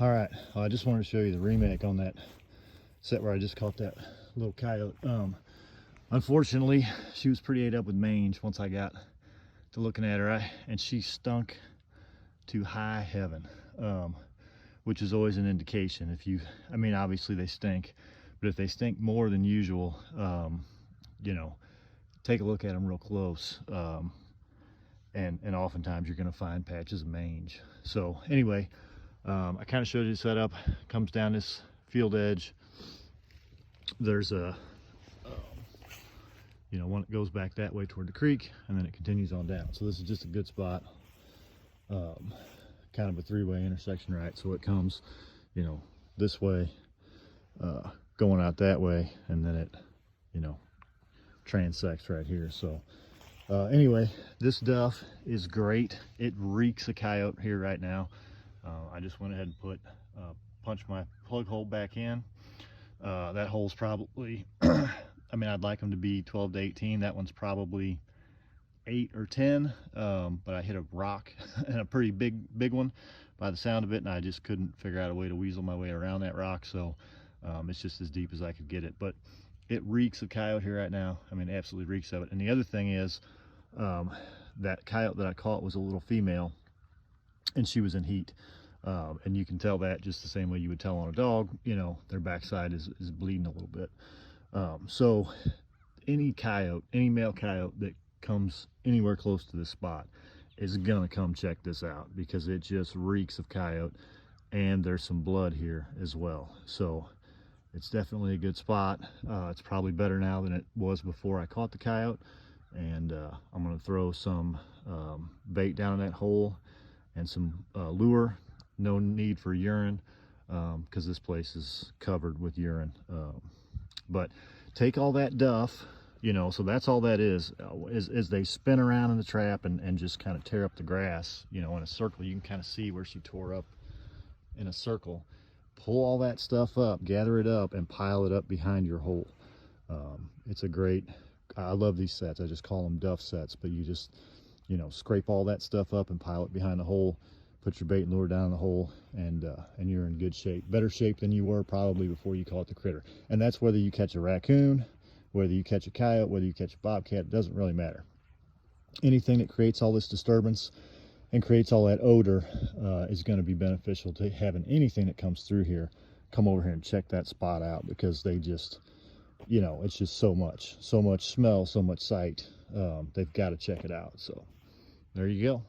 All right, I just wanted to show you the remake on that set where I just caught that little coyote. Unfortunately, she was pretty ate up with mange once I got to looking at her, and she stunk to high heaven, which is always an indication. If you, I mean, obviously they stink, but if they stink more than usual, you know, take a look at them real close. And oftentimes you're going to find patches of mange. So anyway, I kind of showed you the setup. Comes down this field edge. There's a you know, one that goes back that way toward the creek, and then it continues on down. So this is just a good spot, kind of a three-way intersection, right? So it comes, you know, this way, going out that way, and then it, you know, transects right here. So anyway, this duff is great. It reeks of coyote here right now. I just went ahead and put punched my plug hole back in. That hole's probably I mean, I'd like them to be 12 to 18. That one's probably 8 or 10, but I hit a rock and a pretty big one by the sound of it, and I just couldn't figure out a way to weasel my way around that rock. So it's just as deep as I could get it. But it reeks of coyote here right now. I mean, it absolutely reeks of it. And the other thing is, that coyote that I caught was a little female, and she was in heat. And you can tell that just the same way you would tell on a dog. You know, their backside is bleeding a little bit. So any coyote, any male coyote that comes anywhere close to this spot is gonna come check this out, because it just reeks of coyote, and there's some blood here as well. So it's definitely a good spot. It's probably better now than it was before I caught the coyote, and I'm gonna throw some bait down in that hole and some lure. No need for urine, because this place is covered with urine. But take all that duff, you know, so that's all that is they spin around in the trap and just kind of tear up the grass, you know, in a circle. You can kind of see where she tore up in a circle. Pull all that stuff up, gather it up, and pile it up behind your hole. It's a great, I love these sets. I just call them duff sets, but you just, you know, scrape all that stuff up and pile it behind the hole. Put your bait and lure down the hole, and you're in good shape. Better shape than you were probably before you caught the critter. And that's whether you catch a raccoon, whether you catch a coyote, whether you catch a bobcat, it doesn't really matter. Anything that creates all this disturbance and creates all that odor is going to be beneficial to having anything that comes through here come over here and check that spot out, because they just, you know, it's just so much smell, so much sight. They've got to check it out. So there you go.